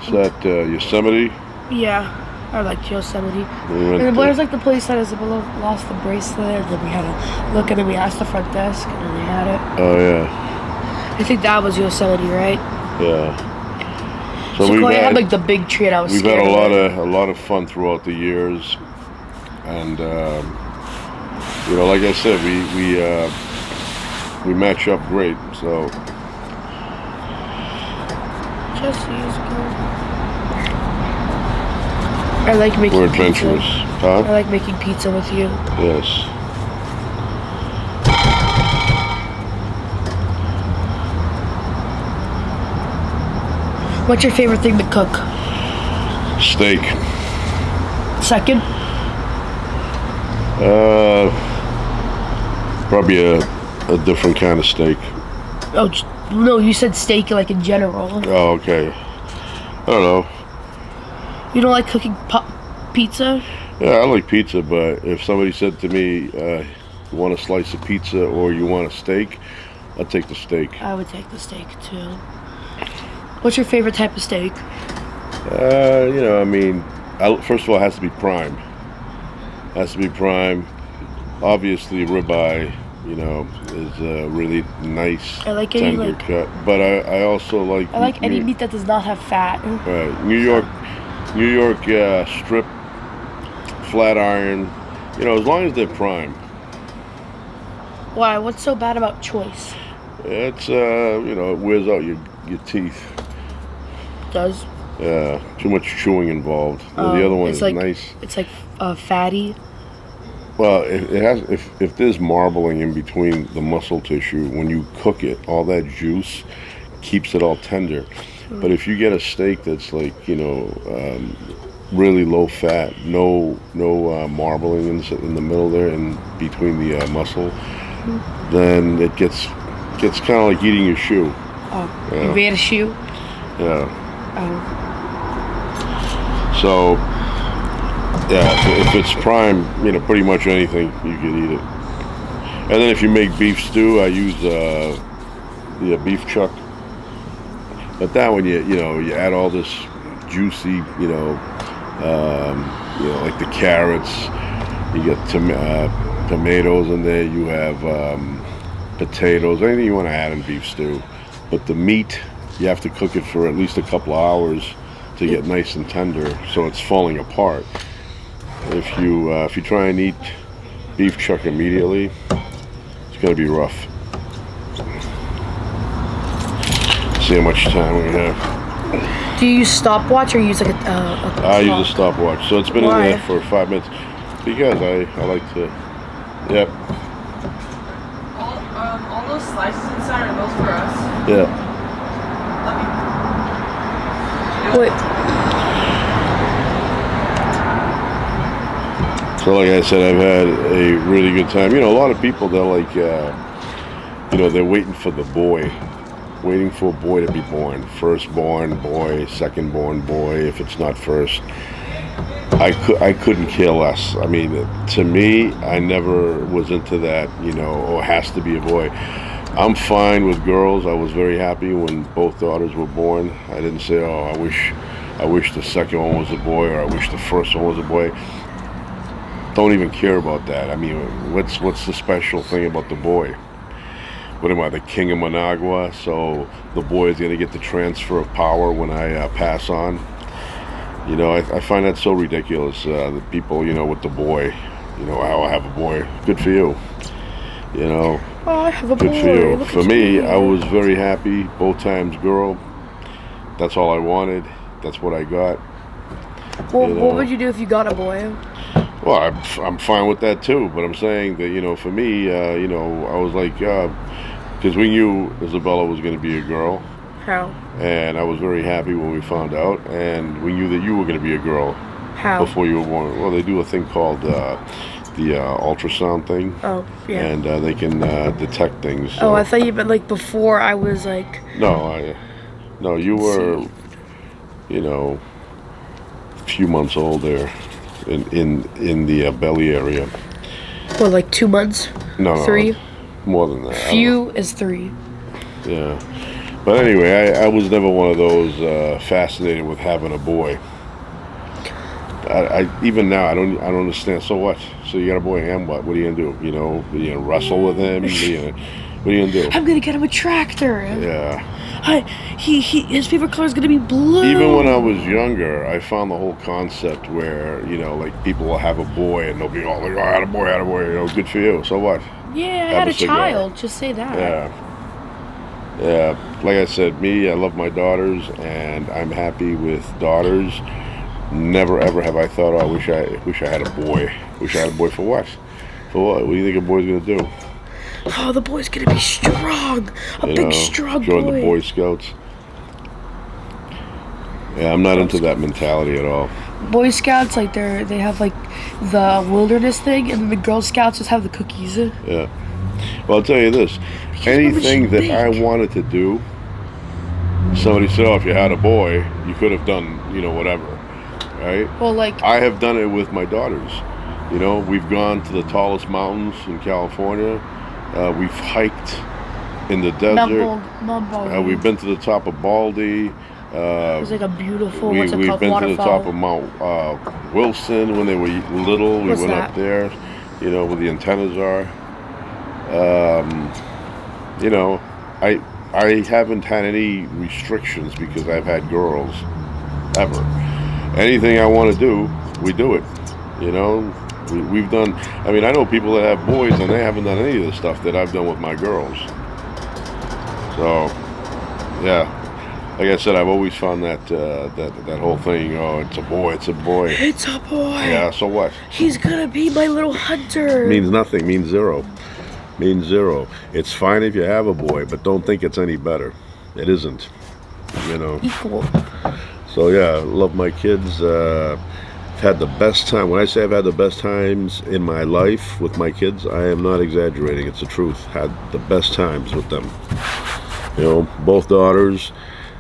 is that Yosemite? Yeah. I like Yosemite. We And Blair's like the place that Isabella lost the bracelet, and then we had to look, and then we asked the front desk, and then they had it. Oh yeah. I think that was Yosemite, right? Yeah. So Sequoia had like the big tree, and I was we've scared. had a lot of fun throughout the years, and you know, like I said, we match up great. So Jesse's good. I like making we're adventurous. pizza. Huh? I like making pizza with you. Yes. What's your favorite thing to cook? Steak. Second? Probably a different kind of steak. Oh, no, you said steak like in general. Oh, okay. I don't know. You don't like cooking pizza? Yeah, I like pizza, but if somebody said to me, you want a slice of pizza or you want a steak, I'd take the steak. I would take the steak too. What's your favorite type of steak? You know, I mean, first of all, it has to be prime. Has to be prime. Obviously, ribeye, you know, is a really nice, I like tender cut. But I also like... I like any meat that does not have fat. Right. New York strip, flat iron, you know, as long as they're prime. Why? What's so bad about choice? It's, you know, it wears out your teeth. Does? Yeah, too much chewing involved. The other one is like, nice. It's like fatty. Well, it has. If there's marbling in between the muscle tissue, when you cook it, all that juice keeps it all tender. But if you get a steak that's like, you know, really low fat, no marbling in the middle there and between the muscle, then it gets kind of like eating your shoe. Oh, Yeah. you made a shoe? Yeah. Oh. So, yeah, if it's prime, you know, pretty much anything, you can eat it. And then if you make beef stew, I use beef chuck. But that one, you know, you add all this juicy, you know, like the carrots. You get tomatoes in there. You have potatoes. Anything you want to add in beef stew. But the meat, you have to cook it for at least a couple of hours to get nice and tender, so it's falling apart. If you try and eat beef chuck immediately, it's gonna be rough. See how much time we have. Do you use stopwatch or use like a I use a stopwatch, so it's been Why? in there for 5 minutes because I like to. Yep. All those slices inside are those for us. Yeah. Wait. So like I said, I've had a really good time. A lot of people, they're like, they're waiting for the boy. Waiting for a boy to be born. Firstborn boy, secondborn boy, if it's not first. I couldn't care less. I mean, to me, I never was into that, it has to be a boy. I'm fine with girls. I was very happy when both daughters were born. I didn't say, oh, I wish the second one was a boy, or I wish the first one was a boy. Don't even care about that. I mean, what's the special thing about the boy? What am I, the king of Managua? So the boy is going to get the transfer of power when I pass on. I find that so ridiculous. The people, with the boy, how I have a boy. Good for you. Oh, I have a boy. Good for you. Look For at me, you. I was very happy. Both times girl. That's all I wanted. That's what I got. Well, what would you do if you got a boy? Well, I'm fine with that too. But I'm saying that, for me, I was like, because we knew Isabella was going to be a girl. How? And I was very happy when we found out. And we knew that you were going to be a girl. How? Before you were born. Well, they do a thing called the ultrasound thing. Oh, yeah. And they can detect things. Oh, I thought you meant like before I was like. No, you were, a few months old there, in the belly area. Well, like 2 months. No, 3. More than that. Few is 3. Yeah, but anyway, I was never one of those fascinated with having a boy. I even now I don't understand. So what? So you got a boy and what? What are you gonna do? Are you gonna wrestle with him? What are you gonna do? I'm gonna get him a tractor. Yeah. His favorite color is gonna be blue. Even when I was younger, I found the whole concept where like people will have a boy and they'll be all like, "Oh, I had a boy, good for you." So what? Yeah, I had a child. Just say that. Yeah. Like I said, I love my daughters, and I'm happy with daughters. Never ever have I thought, oh, I wish I had a boy. Wish I had a boy for what? For what? What do you think a boy's gonna do? Oh, the boy's gonna be strong. Big strong join boy. the Boy Scouts. Yeah, I'm not into that mentality at all. Boy Scouts, like they have like the wilderness thing, and then the Girl Scouts just have the cookies. Yeah. Well, I'll tell you this. Anything that I wanted to do, somebody said, oh, if you had a boy, you could have done, whatever. Right? Well, like I have done it with my daughters. We've gone to the tallest mountains in California. We've hiked in the desert. We've been to the top of Baldy. It was like a beautiful, we've been waterfall. to the top of Mount Wilson when they were little. We went up there, where the antennas are. I haven't had any restrictions because I've had girls, ever. Anything I want to do, we do it. We've done. I mean, I know people that have boys and they haven't done any of the stuff that I've done with my girls. So, yeah. Like I said, I've always found that whole thing. Oh, it's a boy. It's a boy. It's a boy. Yeah. So what? He's gonna be my little hunter. Means nothing. Means zero. Means zero. It's fine if you have a boy, but don't think it's any better. It isn't. Equal. So yeah, I love my kids. I've had the best time. When I say I've had the best times in my life with my kids, I am not exaggerating. It's the truth. Had the best times with them. Both daughters,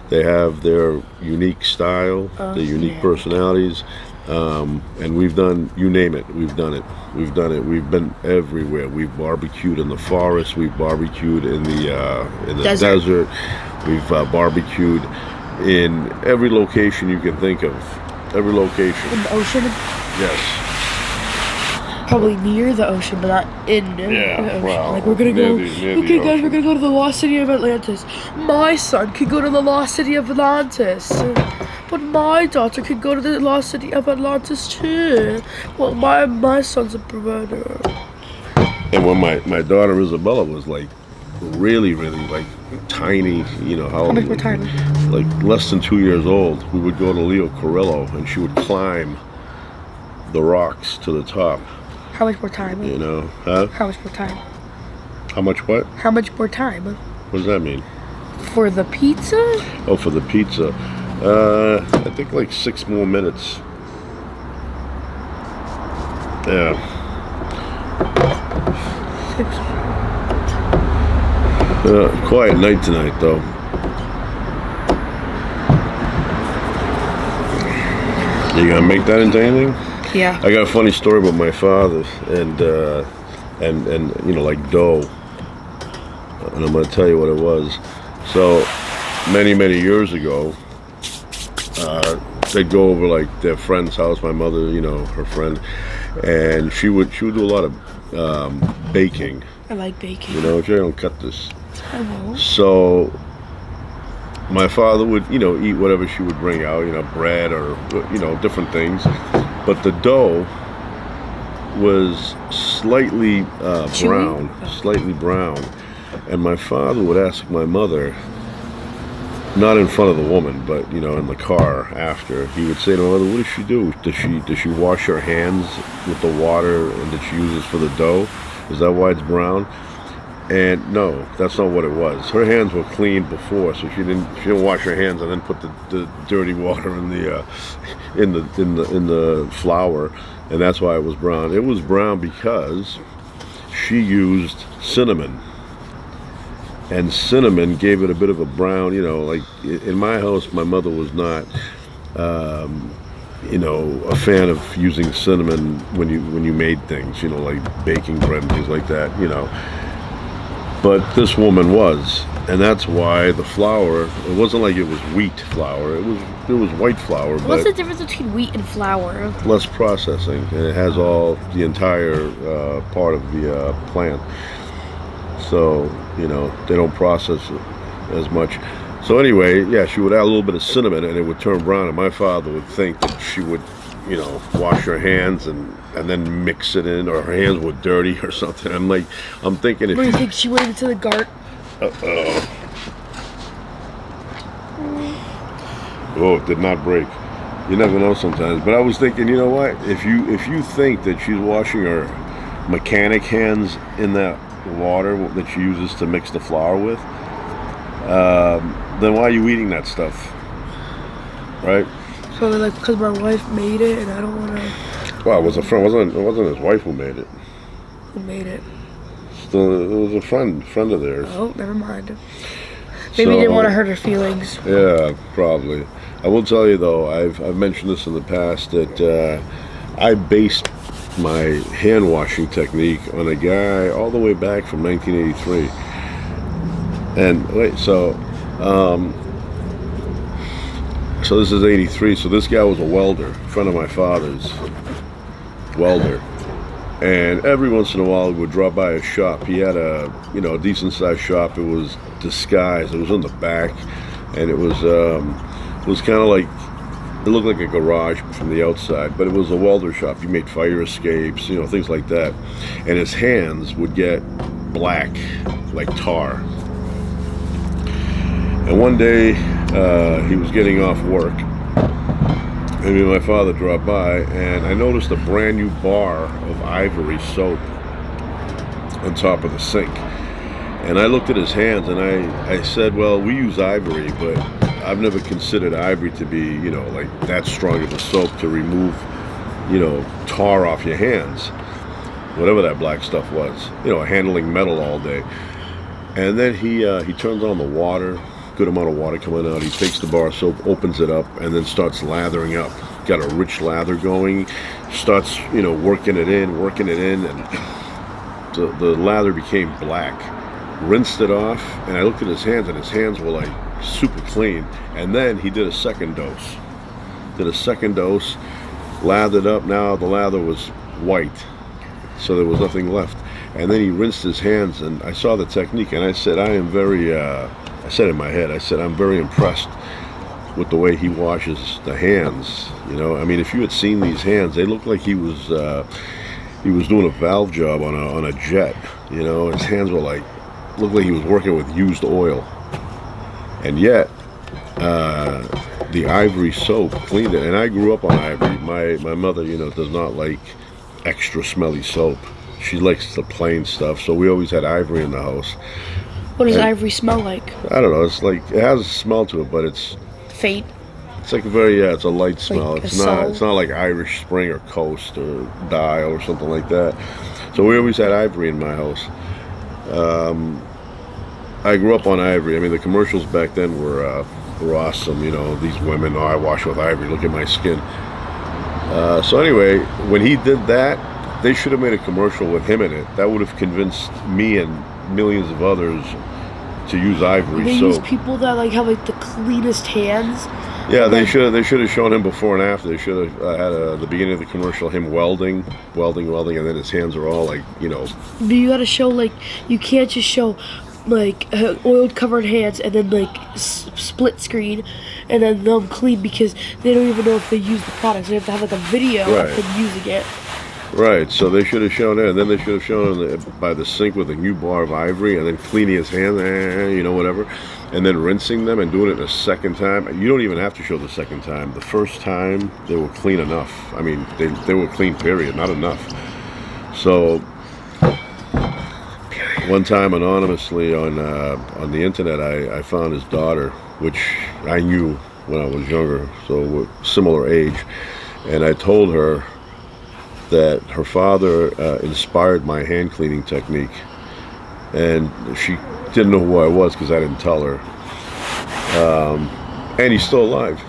they have their unique style, their unique personalities, and we've done, you name it, we've done it. We've done it. We've been everywhere. We've barbecued in the forest. We've barbecued in the desert. We've barbecued in every location you can think of. Every location. In the ocean? Yes. Probably near the ocean, but not in the ocean. Well, like we're gonna go. Okay, guys, ocean. we're gonna go to the lost city of Atlantis. My son could go to the lost city of Atlantis, but my daughter could go to the lost city of Atlantis too. Well, my son's a provider. And when my daughter Isabella was like really like tiny, How much more time? Like less than 2 years old, we would go to Leo Carrillo and she would climb the rocks to the top. How much more time? Huh? How much more time? How much what? How much more time? What does that mean? For the pizza? Oh, for the pizza. I think like 6 more minutes. Yeah. 6. Quiet night tonight, though. You gonna make that into anything? Yeah. I got a funny story about my father and you know, like dough, and I'm gonna tell you what it was. So many years ago, they'd go over like their friend's house. My mother, you know, her friend, and she would do a lot of baking. I like baking. You know, if you don't cut this. I won't. So my father would, you know, eat whatever she would bring out, you know, bread or, you know, different things. But the dough was slightly brown, slightly brown. And my father would ask my mother, not in front of the woman, but, you know, in the car after, he would say to my mother, what does she do? Does she wash her hands with the water and that she uses for the dough? Is that why it's brown? And no, that's not what it was. Her hands were clean before, so she didn't wash her hands and then put the dirty water in the flour, and that's why it was brown. It was brown because she used cinnamon, and cinnamon gave it a bit of a brown. You know, like in my house, my mother was not, you know, a fan of using cinnamon when you made things. You know, like baking bread and things like that. You know. But this woman was, and that's why the flour, it wasn't like it was wheat flour, it was white flour. What's but the difference between wheat and flour? less processing, and it has all the entire part of the plant. So, you know, they don't process it as much. So anyway, yeah, she would add a little bit of cinnamon and it would turn brown, and my father would think that she would, you know, wash her hands and then mix it in, or her hands were dirty or something. I'm thinking if What do you think? She went into the garden? Oh, it did not break. You never know sometimes. But I was thinking, you know what? If you think that she's washing her mechanic hands in that water that she uses to mix the flour with, then why are you eating that stuff? Right? So like, because my wife made it, and I don't want to. Well, it was a friend. It wasn't his wife who made it. Who made it? Still, it was a friend of theirs. Oh, never mind. Maybe you didn't want to hurt her feelings. Yeah, probably. I will tell you though, I've mentioned this in the past that I based my hand washing technique on a guy all the way back from 1983. And wait, so this is 83. So this guy was a welder, friend of my father's, welder. And every once in a while, he would drop by his shop. He had a decent sized shop. It was disguised. It was in the back, and it was kind of like, it looked like a garage from the outside, but it was a welder shop. He made fire escapes, you know, things like that. And his hands would get black, like tar. And one day, he was getting off work, and me and my father dropped by, and I noticed a brand new bar of ivory soap on top of the sink. And I looked at his hands, and I said, well, we use ivory, but I've never considered ivory to be, you know, like that strong of a soap to remove, you know, tar off your hands, whatever that black stuff was, you know, handling metal all day. And then he turns on the water, good amount of water coming out. He takes the bar of soap, opens it up, and then starts lathering up. Got a rich lather going, starts, you know, working it in, and the lather became black. Rinsed it off, and I looked at his hands, and his hands were like super clean. And then he did a second dose. Lathered up. Now the lather was white, so there was nothing left. And then he rinsed his hands, and I saw the technique, and I said, I said in my head, I said, I'm very impressed with the way he washes the hands. You know, I mean, if you had seen these hands, they look like he was doing a valve job on a jet. You know, his hands were like, looked like he was working with used oil. And yet, the ivory soap cleaned it. And I grew up on ivory. My mother, you know, does not like extra smelly soap. She likes the plain stuff. So we always had ivory in the house. What does ivory smell like? I don't know. It's like, it has a smell to it, but it's Faint. It's like a very, yeah, it's a light smell. Like It's a not salt? it's not like Irish Spring or Coast or Dial or something like that. So we always had ivory in my house. I grew up on ivory. I mean, the commercials back then were awesome. You know, these women, oh, I wash with ivory. Look at my skin. So anyway, when he did that, they should have made a commercial with him in it. That would have convinced me and millions of others to use ivory They soap. use people that like have like the cleanest hands. Yeah, And they then- should have shown him before and after. They should have had the beginning of the commercial him welding, and then his hands are all like, you know. But you gotta show like you can't just show like oiled covered hands and then like split screen and then them clean because they don't even know if they use the product. So you have to have like a video Right. of them using it. Right, so they should have shown it, and then they should have shown him by the sink with a new bar of ivory, and then cleaning his hands, you know, whatever, and then rinsing them and doing it a second time. You don't even have to show the second time. The first time, they were clean enough. I mean, they were clean, period, not enough. So, one time anonymously on the internet, I found his daughter, which I knew when I was younger, so we're similar age, and I told her that her father inspired my hand cleaning technique, and she didn't know who I was because I didn't tell her. And he's still alive.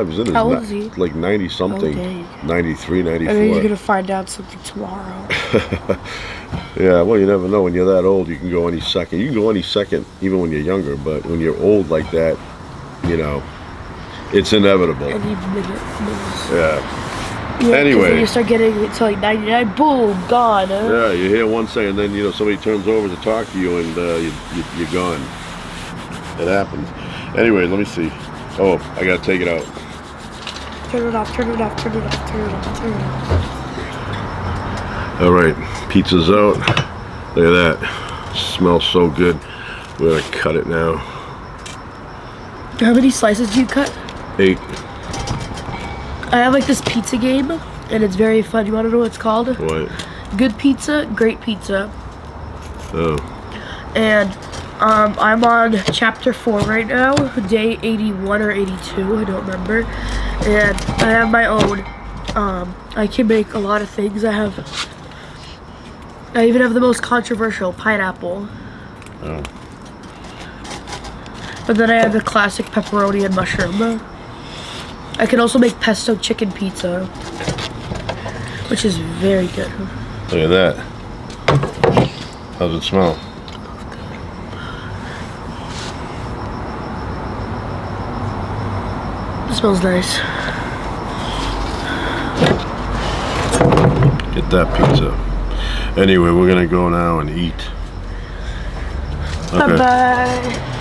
He's in his How old is he? like 90 something, Oh, dang. 93, I mean, 94. you're gonna find out something tomorrow. Yeah, well, you never know. When you're that old, you can go any second. You can go any second, even when you're younger. But when you're old like that, you know, it's inevitable. Any minute. Yeah. Yeah, 'cause Anyway. then you start getting it to like 99, boom, gone. Huh? Yeah, you hear one say, and then you know somebody turns over to talk to you, and you're gone. It happens. Anyway, let me see. Oh, I gotta take it out. Turn it off, turn it off, turn it off, turn it off, turn it off. All right, pizza's out. Look at that. Smells so good. We're gonna cut it now. How many slices do you cut? 8. I have like this pizza game, and it's very fun. You want to know what it's called? What? Good pizza, great pizza. Oh. And I'm on chapter 4 right now, day 81 or 82, I don't remember. And I have my own. I can make a lot of things. I even have the most controversial pineapple. Oh. But then I have the classic pepperoni and mushroom. I can also make pesto chicken pizza, which is very good. Look at that. How's it smell? It smells nice. Get that pizza. Anyway, we're gonna go now and eat. Okay. Bye-bye.